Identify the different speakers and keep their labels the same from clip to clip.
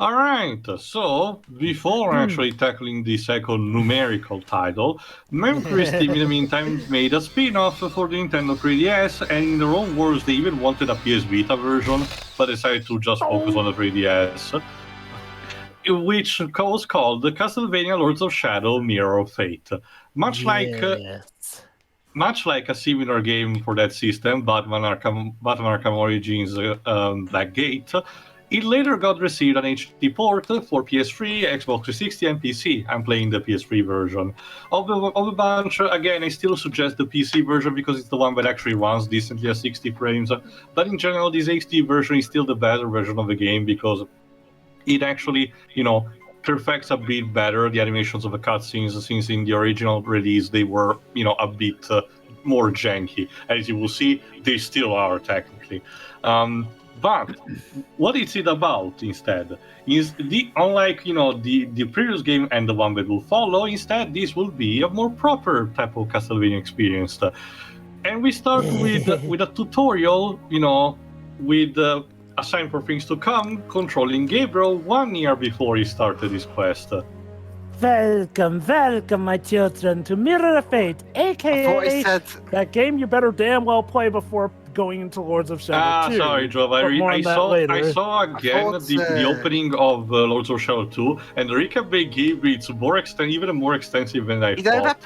Speaker 1: All right, so before actually tackling the second numerical title, Memphis Team in the meantime made a spin-off for the Nintendo 3DS, and in their own words, they even wanted a PS Vita version, but decided to just focus on the 3DS, which was called the Castlevania Lords of Shadow Mirror of Fate. Much like a similar game for that system, Batman Arkham Origins Blackgate, it later got received an HD port for PS3, Xbox 360, and PC. I'm playing the PS3 version. Of the bunch, again, I still suggest the PC version because it's the one that actually runs decently at 60 frames. But in general, this HD version is still the better version of the game because it actually, perfects a bit better the animations of the cutscenes, since in the original release they were, a bit more janky. As you will see, they still are technically. But what is it about instead? Is unlike the previous game and the one that will follow, instead this will be a more proper type of Castlevania experience. And we start with a tutorial, with a sign for things to come, controlling Gabriel 1 year before he started his quest.
Speaker 2: Welcome, my children, to Mirror of Fate, aka that game you better damn well play before going into Lords of Shadow 2.
Speaker 1: Sorry, Joe. I saw again the opening of Lords of Shadow 2, and the recap they gave it's even more extensive than I thought.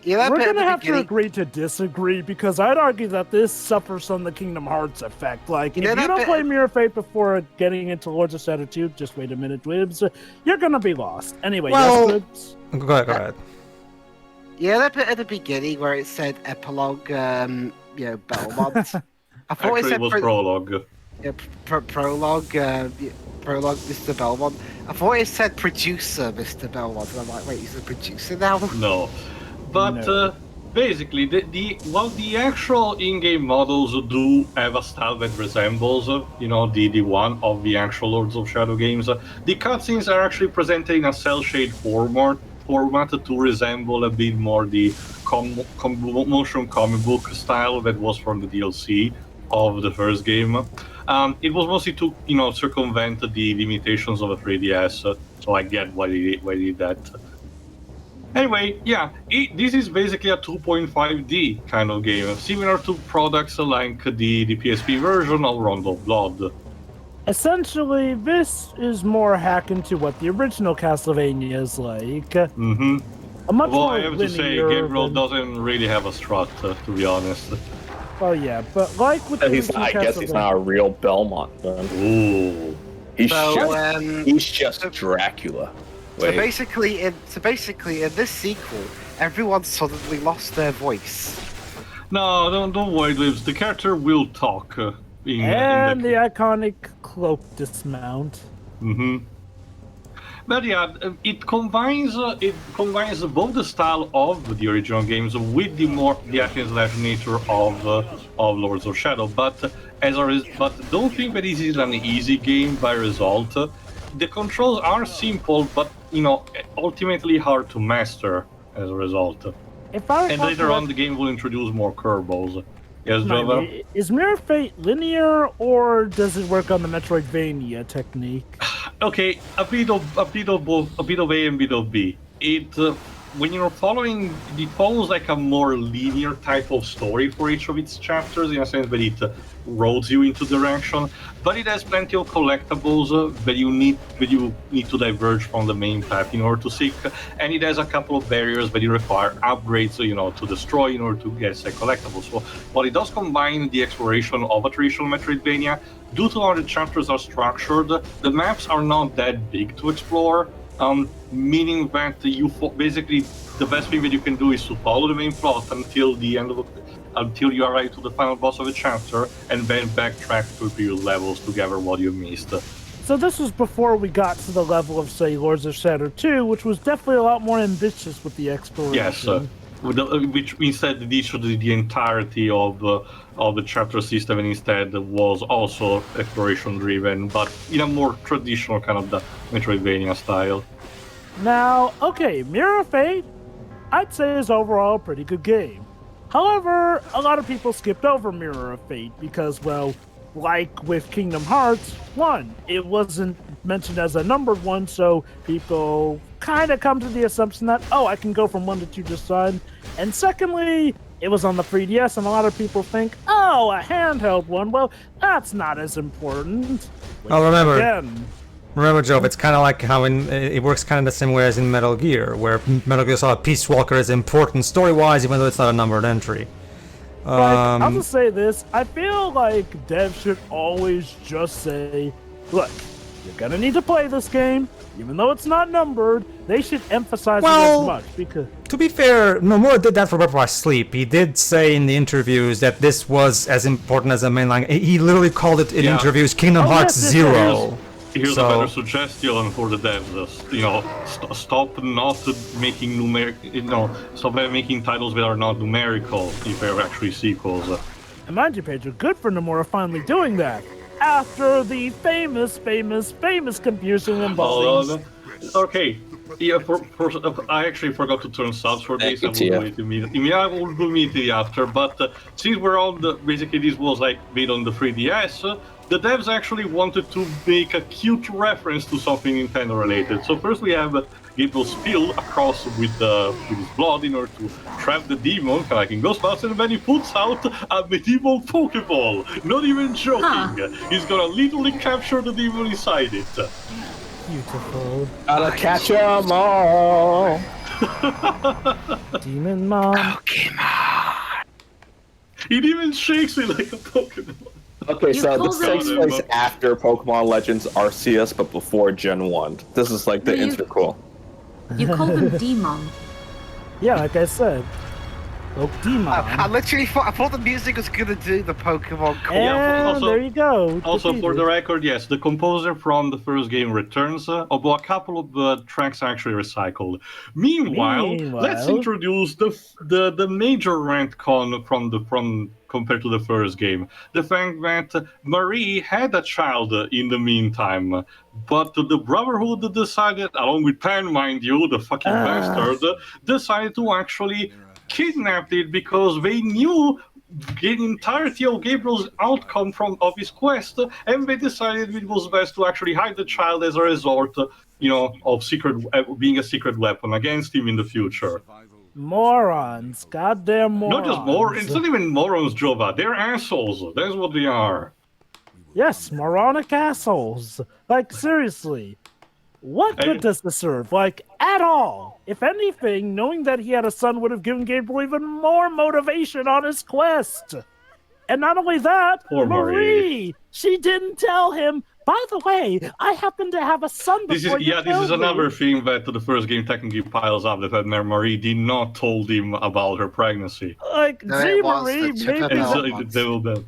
Speaker 2: We're going to have to agree to disagree, because I'd argue that this suffers from the Kingdom Hearts effect. Like, if you don't play Mirror of Fate before getting into Lords of Shadow 2, just wait a minute, Wibbs, you're going to be lost. Anyway, yes, Wibbs?
Speaker 3: Go ahead.
Speaker 4: Yeah, that bit at the beginning where it said epilogue, Belmont. I thought
Speaker 1: it was prologue.
Speaker 4: Yeah, prologue, prologue, Mr. Belmont. I thought it said producer, Mr. Belmont, and I'm like, wait, he's the producer now?
Speaker 1: No. But basically, while the actual in-game models do have a style that resembles, the one of the actual Lords of Shadow games, the cutscenes are actually presented in a cel-shade format to resemble a bit more the motion comic book style that was from the DLC of the first game. It was mostly to circumvent the limitations of the 3DS, so I get why they did that. Anyway, yeah, this is basically a 2.5D kind of game, similar to products like the PSP version of Rondo of Blood.
Speaker 2: Essentially, this is more hack into what the original Castlevania is like.
Speaker 1: Mm-hmm.
Speaker 2: Well,
Speaker 1: I have to say, Gabriel doesn't really have a strut, to be honest.
Speaker 2: Well, yeah, but like with the
Speaker 5: I guess he's not a real Belmont then.
Speaker 1: Ooh.
Speaker 5: He's just Dracula.
Speaker 4: So basically, in this sequel, everyone suddenly lost their voice.
Speaker 1: No, don't worry, Lives. The character will talk.
Speaker 2: The iconic cloak dismount.
Speaker 1: Mm-hmm. But yeah, it combines both the style of the original games with the action-slash nature of Lords of Shadow. But don't think that this is an easy game by result. The controls are simple, but ultimately hard to master as a result. And later on, the game will introduce more curveballs. Yes, Java?
Speaker 2: Is Mirror Fate linear, or does it work on the Metroidvania technique?
Speaker 1: Okay, a bit of both, a bit of A and a bit of B. When you're following, it follows like a more linear type of story for each of its chapters, in a sense that it roads you into direction, but it has plenty of collectibles that you need to diverge from the main path in order to seek, and it has a couple of barriers that you require upgrades, to destroy in order to get said collectibles. So while it does combine the exploration of a traditional Metroidvania, due to how the chapters are structured, the maps are not that big to explore. Meaning that basically the best thing that you can do is to follow the main plot until you arrive to the final boss of the chapter, and then backtrack to previous levels to gather what you missed.
Speaker 2: So this was before we got to the level of, say, Lords of Shadow 2, which was definitely a lot more ambitious with the exploration.
Speaker 1: Yes, which instead issued the entirety of the chapter system, and instead was also exploration driven, but in a more traditional kind of the Metroidvania style.
Speaker 2: Now, okay, Mirror of Fate, I'd say is overall a pretty good game. However, a lot of people skipped over Mirror of Fate because, well, like with Kingdom Hearts, one, it wasn't mentioned as a numbered one, so people kind of come to the assumption that, oh, I can go from 1 to 2 just fine. And secondly, it was on the 3DS, and a lot of people think, oh, a handheld one. Well, that's not as important.
Speaker 3: Well, remember,
Speaker 2: Again,
Speaker 3: Joe, it's kind of like how it works kind of the same way as in Metal Gear, where Metal Gear Solid Peace Walker is important story-wise, even though it's not a numbered entry.
Speaker 2: I'll just say this. I feel like devs should always just say, look, you're going to need to play this game. Even though it's not numbered, they should emphasize it as much. Because
Speaker 3: to be fair, Nomura did that for Birth by Sleep. He did say in the interviews that this was as important as a mainline. He literally called it in interviews Kingdom Hearts Zero.
Speaker 1: Here's a better suggestion for the devs. Stop not making stop making titles that are not numerical if they're actually sequels.
Speaker 2: And mind you, Pedro, good for Nomura finally doing that. After the famous confusion involving...
Speaker 1: Okay, yeah, I actually forgot to turn subs for this. I will wait immediately. I will do immediately after, but since we're on basically this was like made on the 3DS, the devs actually wanted to make a cute reference to something Nintendo related. So first we have Gabriel spill across with his blood in order to trap the demon, like in Ghostbusters, and then he puts out a medieval Pokeball. Not even joking. He's gonna literally capture the demon inside it.
Speaker 2: Beautiful.
Speaker 5: Gotta catch 'em all.
Speaker 2: Demon Mom.
Speaker 4: Pokemon.
Speaker 1: It even shakes it like a Pokemon.
Speaker 5: Okay, so this takes place after Pokemon Legends Arceus, but before Gen 1. This is like the interquel.
Speaker 6: You call them Demon.
Speaker 2: Yeah, like I said. Pokemon.
Speaker 4: I literally thought the music was gonna do the Pokemon call.
Speaker 2: And there you go.
Speaker 1: Also, for the record, yes, the composer from the first game returns, although a couple of tracks are actually recycled. Meanwhile, let's introduce the major retcon from compared to the first game. The fact that Marie had a child in the meantime, but the Brotherhood decided, along with Pan, mind you, the fucking bastard, decided to actually kidnapped it because they knew the entirety of Gabriel's outcome of his quest, and they decided it was best to actually hide the child as a result, of being a secret weapon against him in the future.
Speaker 2: Morons, goddamn morons.
Speaker 1: Not just morons, it's not even morons, Jova. They're assholes. That's what they are.
Speaker 2: Yes, moronic assholes. Like, seriously. What good does this serve? Like, at all. If anything, knowing that he had a son would have given Gabriel even more motivation on his quest. And not only that,
Speaker 1: poor
Speaker 2: Marie, she didn't tell him, by the way, I happen to have a son before you
Speaker 1: this is another thing that the first game technically piles up, that Marie did not told him about her pregnancy.
Speaker 2: Like, gee, Marie, maybe...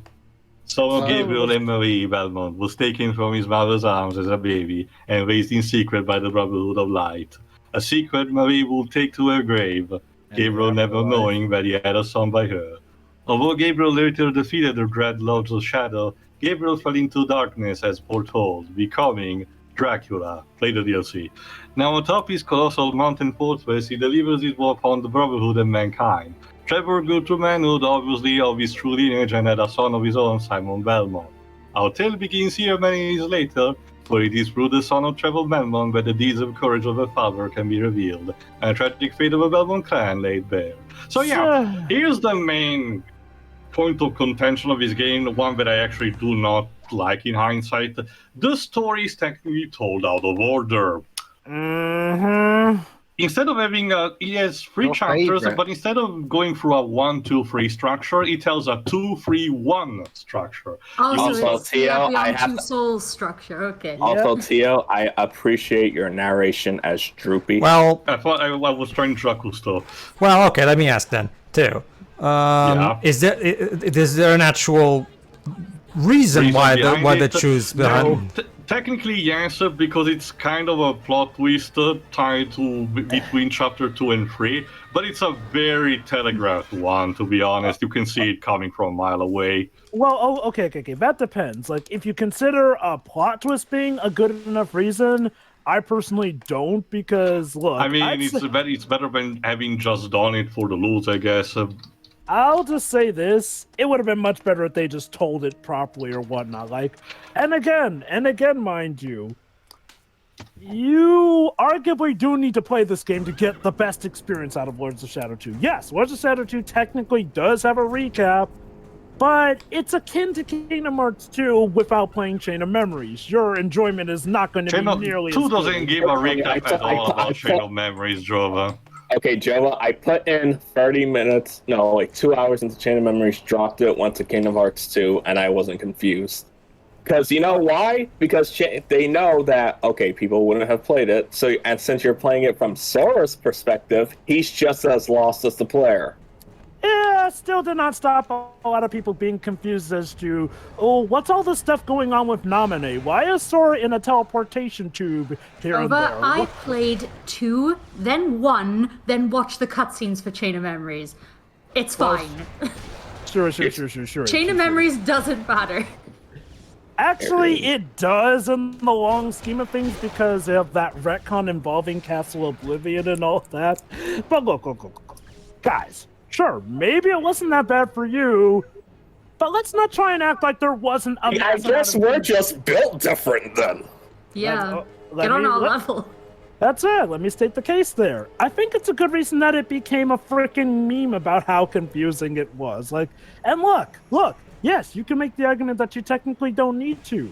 Speaker 1: So Gabriel and Marie Belmont was taken from his mother's arms as a baby and raised in secret by the Brotherhood of Light. A secret Marie would take to her grave, Gabriel never knowing that he had a son by her. Although Gabriel later defeated the Dread Lords of Shadow, Gabriel fell into darkness as foretold, becoming Dracula. Play the DLC. Now atop his colossal mountain fortress, he delivers his war upon the Brotherhood and mankind. Trevor grew to manhood, obviously, of his true lineage, and had a son of his own, Simon Belmont. Our tale begins here many years later, for it is through the son of Trevor Belmont that the deeds of courage of a father can be revealed, and the tragic fate of a Belmont clan laid bare. So yeah, here's the main point of contention of this game, the one that I actually do not like in hindsight. The story is technically told out of order. Instead of having it has 3 chapters, but instead of going through a 1, 2, 3 structure, it tells a 2, 3, 1 structure.
Speaker 6: Also, it's Tio, I have two souls structure. Okay.
Speaker 5: Also, Tio, I appreciate your narration as droopy.
Speaker 3: Well,
Speaker 1: I thought I was trying Dracusto.
Speaker 3: Well, okay, let me ask then too. Is there an actual reason why they choose behind?
Speaker 1: No. Technically, yes, because it's kind of a plot twist tied to between chapter 2 and 3, but it's a very telegraphed one, to be honest. You can see it coming from a mile away.
Speaker 2: Well, okay. That depends. Like, if you consider a plot twist being a good enough reason, I personally don't, because, look...
Speaker 1: I mean, it's better than having just done it for the loot, I guess.
Speaker 2: I'll just say this, it would have been much better if they just told it properly or whatnot. Like, and again, mind you, You arguably do need to play this game to get the best experience out of Lords of Shadow 2. Yes, Lords of Shadow 2 technically does have a recap, but it's akin to Kingdom Hearts 2 without playing Chain of Memories. Your enjoyment is not going to be nearly as good.
Speaker 1: 2 doesn't give a recap at all about Chain of Memories, Jova.
Speaker 5: Okay, Jova, I put in 30 minutes, no, like 2 hours into Chain of Memories, dropped it, went to Kingdom Hearts 2, and I wasn't confused. Because you know why? Because they know that, okay, people wouldn't have played it, so and since you're playing it from Sora's perspective, he's just as lost as the player.
Speaker 2: Yeah, still did not stop a lot of people being confused as to, oh, what's all this stuff going on with Naminé? Why is Sora in a teleportation tube here and there?
Speaker 6: I played 2, then 1, then watched the cutscenes for Chain of Memories. It's fine.
Speaker 2: Sure.
Speaker 6: Chain of Memories doesn't matter.
Speaker 2: Actually, it does in the long scheme of things because of that retcon involving Castle Oblivion and all that. But look. Guys, sure, maybe it wasn't that bad for you, but let's not try and act like there wasn't a
Speaker 5: I guess we're just built different then.
Speaker 6: Yeah, get on our level.
Speaker 2: That's it. Let me state the case there. I think it's a good reason that it became a freaking meme about how confusing it was. And look. Yes, you can make the argument that you technically don't need to.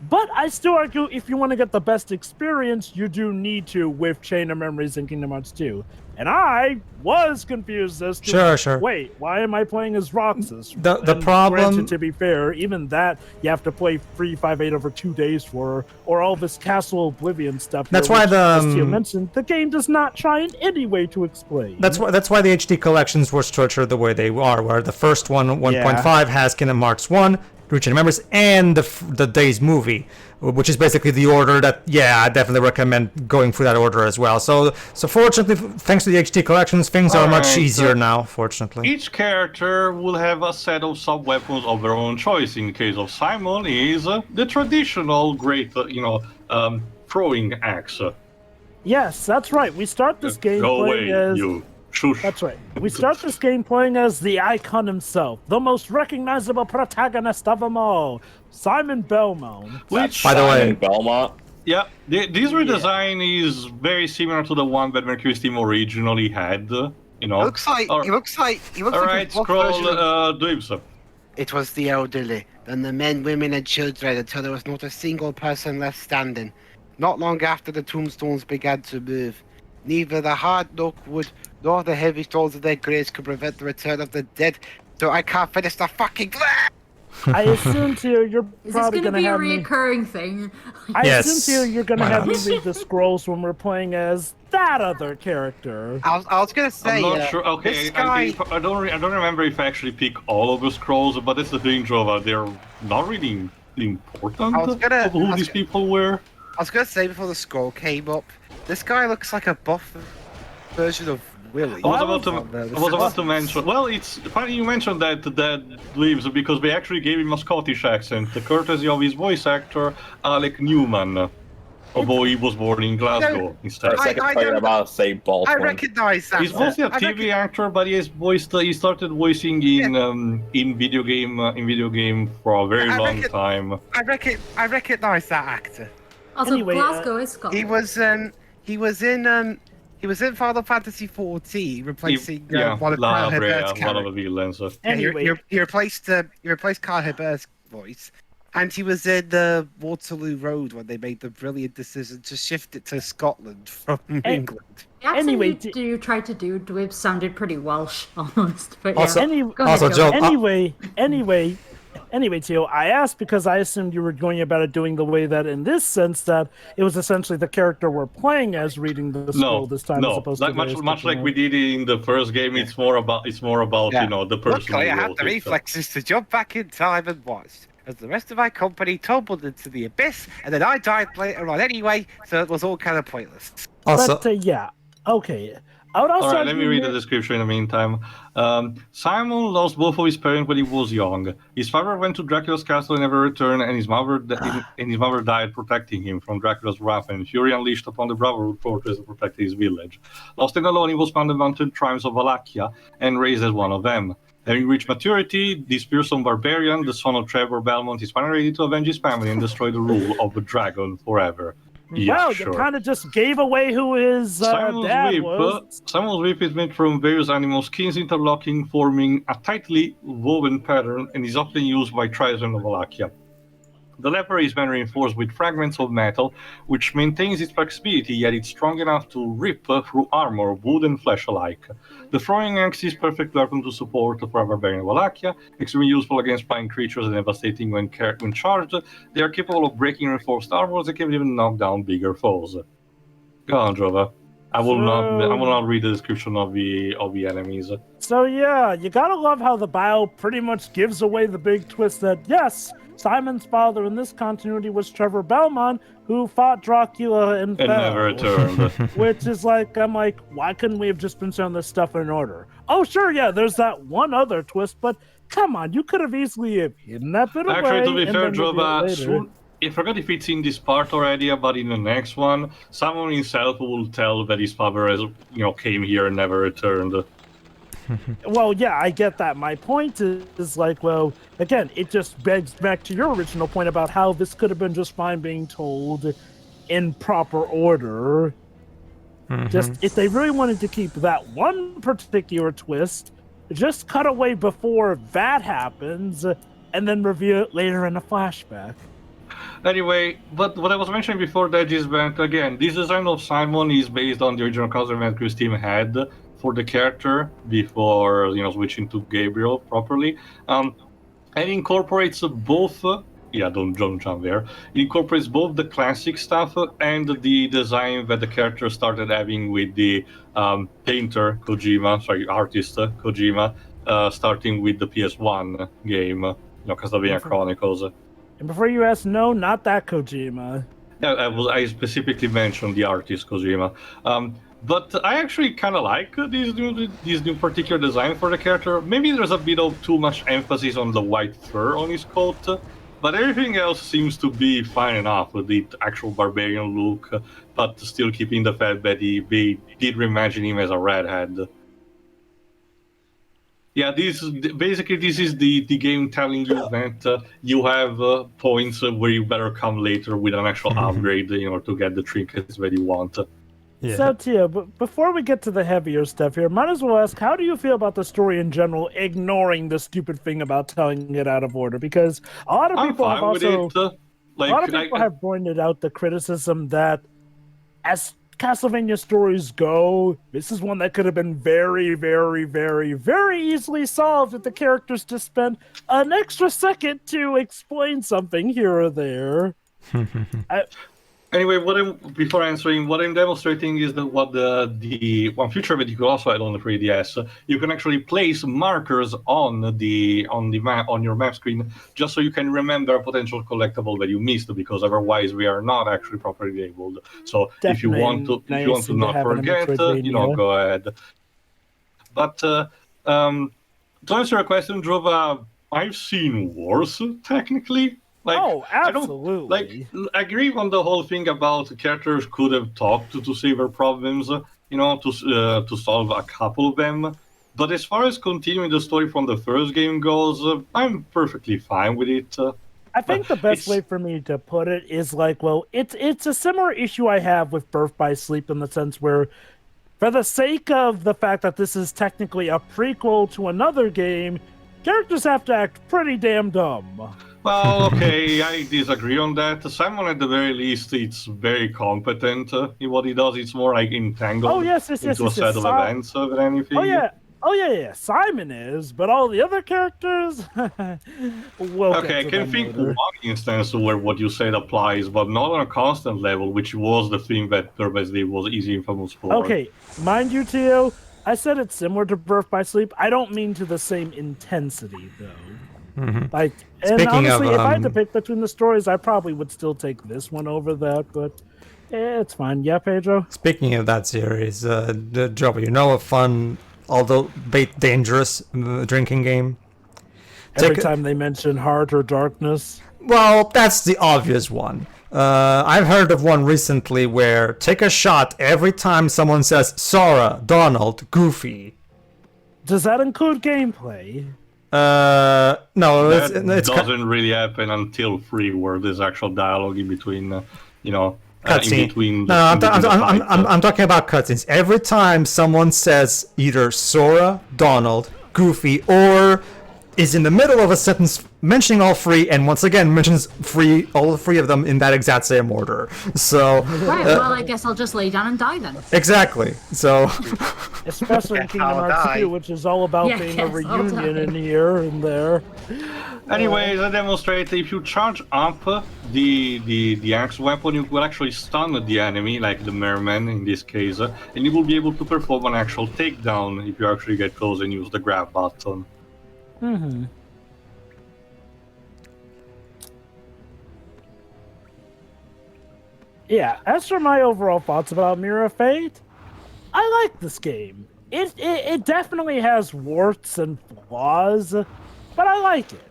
Speaker 2: But I still argue if you want to get the best experience, you do need to with Chain of Memories and Kingdom Hearts 2. And I was confused as to,
Speaker 3: Sure.
Speaker 2: wait, why am I playing as Roxas?
Speaker 3: The problem...
Speaker 2: Granted, to be fair, even that, you have to play 358 over 2 days for, or all this Castle Oblivion stuff.
Speaker 3: That's
Speaker 2: here,
Speaker 3: why
Speaker 2: which, as Tio mentioned, the game does not try in any way to explain.
Speaker 3: That's why the HD collections were structured the way they are, where the first one, 1.5, has Kingdom Hearts 1, Chain of Memories, and the Days movie, which is basically the order that, I definitely recommend going through that order as well. So fortunately, thanks to the HD collections, things are much easier now, fortunately.
Speaker 1: Each character will have a set of sub-weapons of their own choice. In the case of Simon, is the traditional great, throwing axe.
Speaker 2: Yes, that's right. We start this game playing as...
Speaker 1: Shush.
Speaker 2: That's right. We start this game playing as the icon himself, the most recognizable protagonist of them all, Simon Belmont.
Speaker 5: Which, by the way, Belmont.
Speaker 1: Yeah, this redesign is very similar to the one that Mercury's team originally had. He looks like.
Speaker 4: All
Speaker 1: right, scroll, Dweebs.
Speaker 4: It was the elderly, then the men, women, and children until there was not a single person left standing. Not long after the tombstones began to move, neither the hard oak wood nor the heavy stones of their graves could prevent the return of the dead, so I can't finish the fucking...
Speaker 2: I assume, Tio, you're probably going to have
Speaker 6: me... Is this going to be a reoccurring thing?
Speaker 2: I assume, Tio, you're going to have me read the scrolls when we're playing as that other character.
Speaker 4: I was going to say...
Speaker 1: I'm not sure. Okay, I don't remember if I actually pick all of the scrolls, but that's the thing, Jova. They're not really important of who these people were.
Speaker 4: I was going to say before the scroll came up, this guy looks like a buff version of Willy.
Speaker 1: I was about to mention. Well, it's funny you mentioned that Dweebs, because they actually gave him a Scottish accent, the courtesy of his voice actor Alec Newman, although he was born in Glasgow instead.
Speaker 5: I
Speaker 4: recognize that.
Speaker 1: He's mostly a TV actor, but he started voicing in video game for a very long time.
Speaker 4: I recognize that actor.
Speaker 6: Also, anyway, Glasgow is Scotland.
Speaker 4: He was in Final Fantasy XIV, replacing one of Carl Herbert's characters.
Speaker 2: Anyway,
Speaker 4: he replaced Carl Herbert's voice, and he was in the Waterloo Road when they made the brilliant decision to shift it to Scotland from England.
Speaker 6: The accent you tried to do, Dweeb, sounded pretty Welsh almost. But
Speaker 2: Anyway, Tio, I asked because I assumed you were going about it doing the way that, in this sense, that it was essentially the character we're playing as reading the scroll this time, as opposed to
Speaker 1: much like we did in the first game. It's more about the person.
Speaker 4: Luckily, I had the reflexes to jump back in time and watch as the rest of my company tumbled into the abyss, and then I died later on anyway, so it was all kind of pointless.
Speaker 2: Also, okay.
Speaker 1: Alright, let me read the description in the meantime. Simon lost both of his parents when he was young. His father went to Dracula's castle and never returned, and his mother died protecting him from Dracula's wrath and fury unleashed upon the Brotherhood fortress to protect his village. Lost and alone, he was found in the mountain tribes of Walacchia and raised as one of them. Having reached maturity, this fearsome barbarian, the son of Trevor Belmont, is finally ready to avenge his family and destroy the rule of the dragon forever. Yeah,
Speaker 2: Wow,
Speaker 1: sure.
Speaker 2: you kind of just gave away who his dad was.
Speaker 1: Simon's whip is made from various animal skins interlocking, forming a tightly woven pattern, and is often used by tribes in Walacchia. The lever is then reinforced with fragments of metal, which maintains its flexibility, yet it's strong enough to rip through armor, wood, and flesh alike. The throwing axe is perfect weapon to support the barbarian Walacchia, extremely useful against flying creatures and devastating when charged. They are capable of breaking reinforced armors and can even knock down bigger foes. Go on, Drova. I will not read the description of the enemies.
Speaker 2: So yeah, you gotta love how the bio pretty much gives away the big twist that yes, Simon's father in this continuity was Trevor Belmont, who fought Dracula and fell.
Speaker 1: Never returned.
Speaker 2: Which is like, I'm like, why couldn't we have just been showing this stuff in order? Oh, sure, yeah, there's that one other twist, but come on, you could have easily hidden that bit away.
Speaker 1: Actually, to be fair, Drova, I forgot if it's in this part already, but in the next one, someone himself will tell that his father has, came here and never returned.
Speaker 2: Well, yeah, I get that. My point is like, well, again, it just begs back to your original point about how this could have been just fine being told in proper order. Just if they really wanted to keep that one particular twist, just cut away before that happens and then reveal it later in a flashback.
Speaker 1: Anyway, but what I was mentioning before that is that, again, this design of Simon is based on the original concept that Chris team had for the character before, switching to Gabriel properly. And incorporates both, don't jump there. It incorporates both the classic stuff and the design that the character started having with the artist Kojima, starting with the PS1 game, Castlevania Chronicles.
Speaker 2: And before you ask, no, not that Kojima.
Speaker 1: Yeah, I specifically mentioned the artist Kojima. But I actually kind of like this new particular design for the character. Maybe there's a bit of too much emphasis on the white fur on his coat, but everything else seems to be fine enough with the actual barbarian look, but still keeping the fact that they did reimagine him as a redhead. Yeah, this is the game telling you that you have points where you better come later with an actual upgrade, to get the trinkets that you want.
Speaker 3: Yeah.
Speaker 2: So, Tia, but before we get to the heavier stuff here, might as well ask, how do you feel about the story in general, ignoring the stupid thing about telling it out of order? Because a lot of people have have pointed out the criticism that as Castlevania stories go, this is one that could have been very, very, very, very easily solved if the characters just spent an extra second to explain something here or there.
Speaker 1: Anyway, before answering, what I'm demonstrating is that what the one feature that you could also add on the 3DS, you can actually place markers on the map, on your map screen, just so you can remember a potential collectible that you missed, because otherwise we are not actually properly labeled. So if you want to not forget, go ahead. But to answer your question, Drova, I've seen worse technically.
Speaker 2: Absolutely.
Speaker 1: I agree on the whole thing about characters could have talked to save their problems, to solve a couple of them. But as far as continuing the story from the first game goes, I'm perfectly fine with it.
Speaker 2: I think the best way for me to put it is it's a similar issue I have with Birth by Sleep, in the sense where, for the sake of the fact that this is technically a prequel to another game, characters have to act pretty damn dumb.
Speaker 1: Well, okay, I disagree on that. Simon, at the very least, it's very competent in what he does. It's more like entangled into a set of events than anything.
Speaker 2: Oh yeah. Simon is, but all the other characters.
Speaker 1: Okay, I can think one instance where what you said applies, but not on a constant level, which was the thing that Turbo was easy infamous for.
Speaker 2: Okay, mind you, Tio, I said it's similar to Birth by Sleep. I don't mean to the same intensity, though.
Speaker 3: Mm-hmm.
Speaker 2: And honestly, if I had to pick between the stories, I probably would still take this one over that, but it's fine. Yeah, Pedro?
Speaker 3: Speaking of that series, the job, a fun, although dangerous drinking game?
Speaker 2: Every time they mention heart or darkness?
Speaker 3: Well, that's the obvious one. I've heard of one recently where take a shot every time someone says Sora, Donald, Goofy.
Speaker 2: Does that include gameplay?
Speaker 3: No,
Speaker 1: it doesn't really happen until 3, where there's actual dialogue in between,
Speaker 3: Cutscene.
Speaker 1: between.
Speaker 3: No, I'm talking about cutscenes. Every time someone says either Sora, Donald, Goofy, or is in the middle of a sentence mentioning all three, and once again mentions all three of them in that exact same order. So.
Speaker 6: Right. Well, I guess I'll just lay down and die then.
Speaker 3: Exactly. So.
Speaker 2: Especially in Kingdom Hearts 2, which is all about being a reunion in here and there.
Speaker 1: Anyways, I demonstrate if you charge up the axe weapon, you will actually stun the enemy, like the merman in this case, and you will be able to perform an actual takedown if you actually get close and use the grab button.
Speaker 2: Mm-hmm. Yeah, as for my overall thoughts about Mirror of Fate, I like this game. It definitely has warts and flaws, but I like it.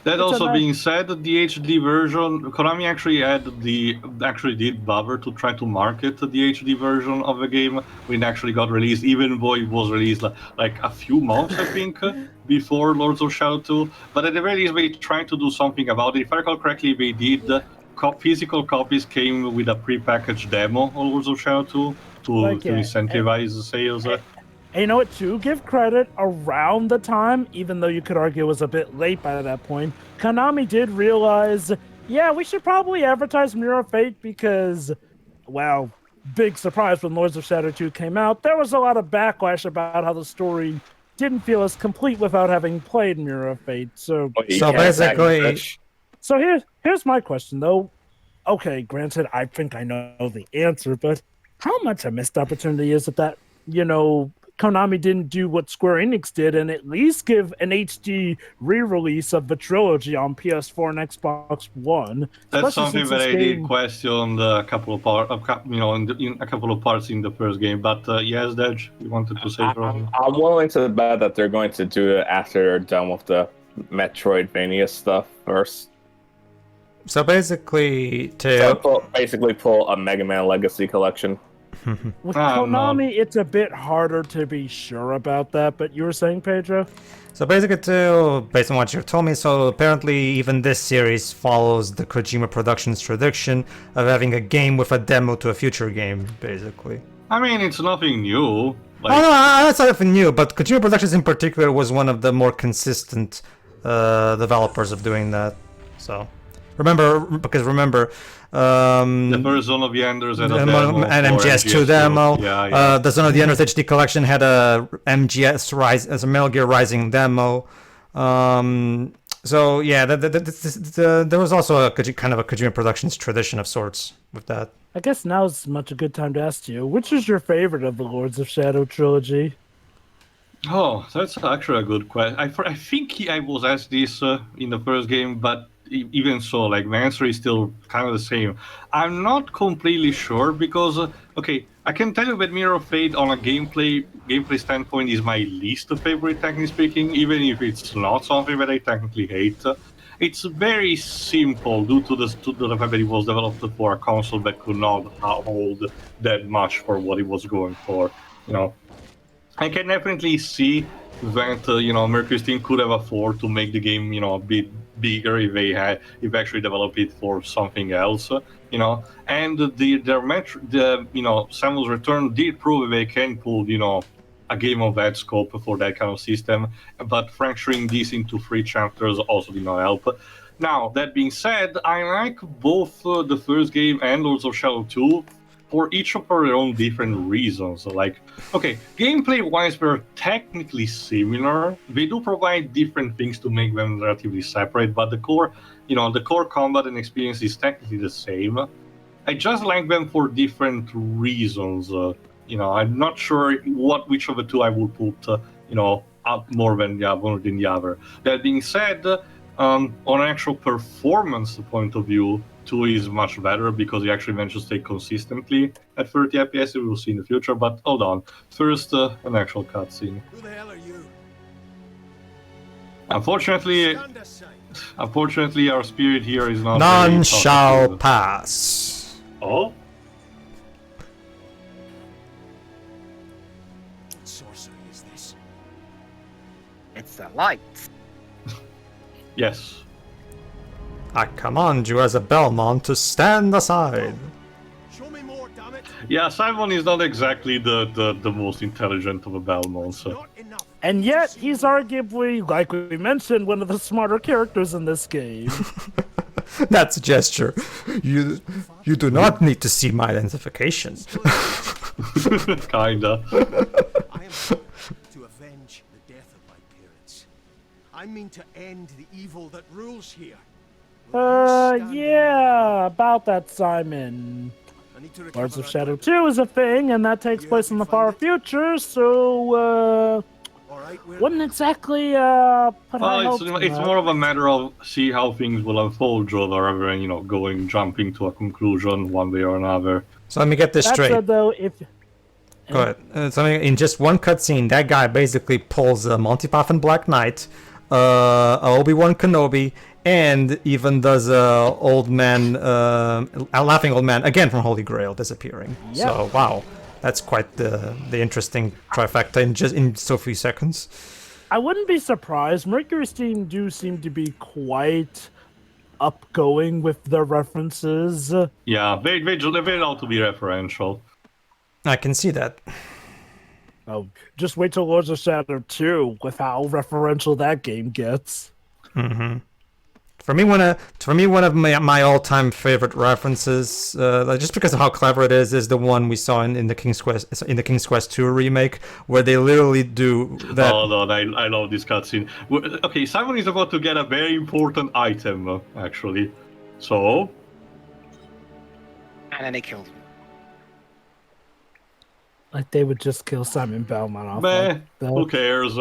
Speaker 1: That also being said, the HD version, Konami actually did bother to try to market the HD version of the game when it actually got released, even though it was released like a few months, I think, before Lords of Shadow 2. But at the very least, they tried to do something about it. If I recall correctly, they did. Physical copies came with a pre-packaged demo of Lords of Shadow 2 to incentivize sales.
Speaker 2: And you know what, to give credit, around the time, even though you could argue it was a bit late by that point, Konami did realize, yeah, we should probably advertise Mirror of Fate because, well, big surprise when Lords of Shadow 2 came out, there was a lot of backlash about how the story didn't feel as complete without having played Mirror of Fate. So
Speaker 3: basically...
Speaker 2: So here's my question, though. Okay, granted, I think I know the answer, but how much a missed opportunity is it that, Konami didn't do what Square Enix did and at least give an HD re-release of the trilogy on PS4 and Xbox One?
Speaker 1: That's something that I did question a couple of parts in the first game. But yes, Dej, you wanted to say something?
Speaker 5: I'm willing to bet that they're going to do it after they're done with the Metroidvania stuff first.
Speaker 3: So basically,
Speaker 5: pull a Mega Man Legacy collection.
Speaker 2: With Konami, it's a bit harder to be sure about that, but you were saying, Pedro?
Speaker 3: So basically, based on what you told me, so apparently even this series follows the Kojima Productions tradition of having a game with a demo to a future game, basically.
Speaker 1: I mean, it's nothing new.
Speaker 3: That's nothing new, but Kojima Productions in particular was one of the more consistent developers of doing that. So... Remember,
Speaker 1: the first Zone of the Enders had a demo,
Speaker 3: an MGS2 demo.
Speaker 1: Yeah.
Speaker 3: The Zone of the Enders HD collection had a MGS Rise as a Metal Gear Rising demo. So yeah, there was also a kind of a Kojima Productions tradition of sorts with that.
Speaker 2: I guess now's much a good time to ask you, which is your favorite of the Lords of Shadow trilogy?
Speaker 1: Oh, that's actually a good question. I think I was asked this in the first game, but even so, like, my answer is still kind of the same. I'm not completely sure because, I can tell you that Mirror of Fate on a gameplay standpoint is my least favorite, technically speaking, even if it's not something that I technically hate. It's very simple due to the fact that it was developed for a console that could not hold that much for what it was going for. I can definitely see that Mercury's team could have afforded to make the game a bit bigger if they actually developed it for something else, and Samuel's Return did prove that they can pull a game of that scope for that kind of system, but fracturing this into 3 chapters also did not help. Now, that being said, I like both the first game and Lords of Shadow 2 for each of their own different reasons. Gameplay-wise, they're technically similar. They do provide different things to make them relatively separate, but the core combat and experience is technically the same. I just like them for different reasons. I'm not sure which of the two I would put, up more than the other. That being said, on an actual performance point of view, 2 is much better because it actually manages to stay consistently at 30 FPS. We will see in the future, but hold on. First, an actual cutscene.
Speaker 7: Who the hell are you?
Speaker 1: Unfortunately, our spirit here is not.
Speaker 3: None shall pass.
Speaker 1: Oh?
Speaker 7: What sorcery is this?
Speaker 4: It's the lights.
Speaker 1: Yes.
Speaker 3: I command you as a Belmont to stand aside.
Speaker 7: damn it.
Speaker 1: Yeah, Simon is not exactly the most intelligent of the Belmonts. So.
Speaker 7: Not enough.
Speaker 2: And yet, he's arguably, like we mentioned, one of the smarter characters in this game.
Speaker 3: That's a gesture. You do not need to see my identification.
Speaker 1: Kinda.
Speaker 7: I am to avenge the death of my parents. I mean to end the evil that rules here.
Speaker 2: Yeah, about that, Simon.
Speaker 7: I need to
Speaker 2: Lords of
Speaker 7: recover
Speaker 2: Shadow
Speaker 7: that
Speaker 2: 2 is a thing, and that takes place in the far future, so,
Speaker 7: All right, we're
Speaker 2: wouldn't exactly, put high
Speaker 1: Well,
Speaker 2: hopes on
Speaker 1: it's
Speaker 2: that.
Speaker 1: more of a matter of see how things will unfold rather than, jumping to a conclusion one way or another.
Speaker 3: So let me get this
Speaker 2: That
Speaker 3: straight.
Speaker 2: said, though, if...
Speaker 3: Go ahead. So in just one cutscene, that guy basically pulls a Monty Python Black Knight, a Obi-Wan Kenobi, and even does a a laughing old man again from Holy Grail disappearing.
Speaker 2: Yeah.
Speaker 3: So wow, that's quite the interesting trifecta in so few seconds.
Speaker 2: I wouldn't be surprised. Mercury's team do seem to be quite upgoing with their references.
Speaker 1: Yeah, they ought to be referential.
Speaker 3: I can see that.
Speaker 2: Oh, just wait till Lords of Shadow 2 with how referential that game gets.
Speaker 3: Mm-hmm. For me, one of my all-time favorite references, just because of how clever it is the one we saw in the King's Quest 2 remake, where they literally do that.
Speaker 1: Oh no, I love this cutscene. Okay, Simon is about to get a very important item, actually. So.
Speaker 4: And then they killed him.
Speaker 2: Like they would just kill Simon Belmont off.
Speaker 1: Meh,
Speaker 2: Like that.
Speaker 1: who cares?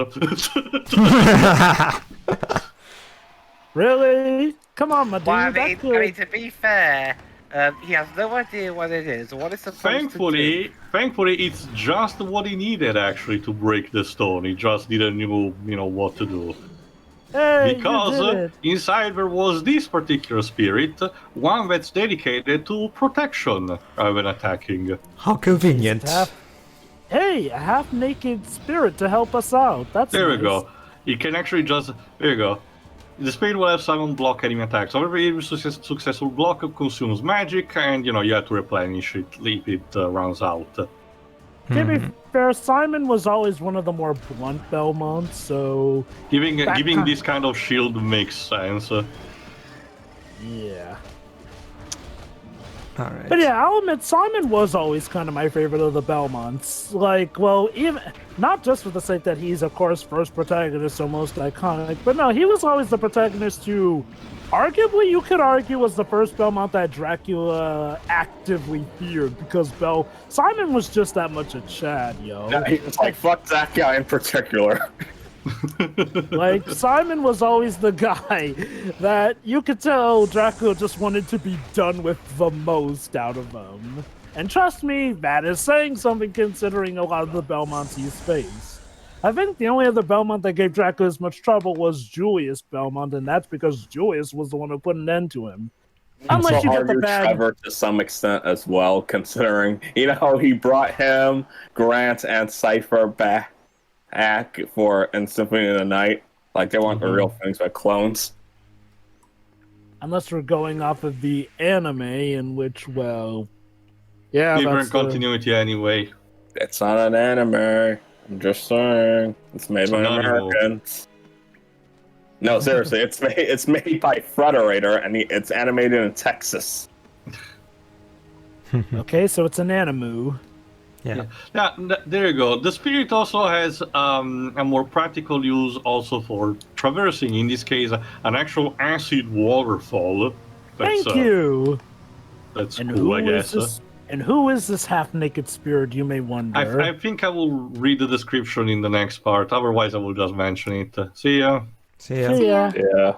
Speaker 2: Really? Come on, my dude.
Speaker 4: Well, I
Speaker 2: That's
Speaker 4: mean, to be fair, he has no idea what it is or what it's supposed to do.
Speaker 1: Thankfully, it's just what he needed actually to break the stone. He just didn't know, what to do.
Speaker 2: Hey,
Speaker 1: Because
Speaker 2: you did it.
Speaker 1: inside there was this particular spirit, one that's dedicated to protection rather than attacking.
Speaker 3: How convenient.
Speaker 2: Hey, a half-naked spirit to help us out. That's
Speaker 1: There we
Speaker 2: nice.
Speaker 1: go. You can actually just... There you go. The spirit will have Simon block enemy attacks. However, every successful block consumes magic, and you have to replenish it if it runs out.
Speaker 2: To be fair, Simon was always one of the more blunt Belmonts, so...
Speaker 1: Giving this kind of shield makes sense.
Speaker 2: Yeah.
Speaker 3: Alright.
Speaker 2: But yeah, I'll admit, Simon was always kind of my favorite of the Belmonts. Like, well, even not just for the sake that he's, of course, first protagonist, so most iconic, but no, he was always the protagonist who, arguably, you could argue, was the first Belmont that Dracula actively feared, because Simon was just that much a Chad, yo.
Speaker 5: Yeah, he was like, fuck that guy in particular.
Speaker 2: Like, Simon was always the guy that you could tell Dracula just wanted to be done with the most out of him. And trust me, that is saying something considering a lot of the Belmonts he's faced. I think the only other Belmont that gave Dracula as much trouble was Julius Belmont, and that's because Julius was the one who put an end to him. Unless you get the bad...
Speaker 5: Trevor to some extent as well, considering, he brought him, Grant, and Cypher back for in Symphony of the Night. Like, they weren't the real things, but clones.
Speaker 2: Unless we're going off of the anime, in which, well... Yeah,
Speaker 1: Different continuity anyway.
Speaker 5: It's not an anime. I'm just saying. It's made by Americans. No, seriously, it's made by Frederator, and it's animated in Texas.
Speaker 2: Okay, so it's an anime.
Speaker 3: Yeah.
Speaker 1: There you go. The spirit also has a more practical use also for traversing, in this case, an actual acid waterfall.
Speaker 2: Thank you!
Speaker 1: That's
Speaker 2: And
Speaker 1: cool, I guess.
Speaker 2: Who is this half-naked spirit, you may wonder?
Speaker 1: I think I will read the description in the next part, otherwise I will just mention it. See ya.
Speaker 3: See ya.
Speaker 2: Yeah.
Speaker 5: Yeah.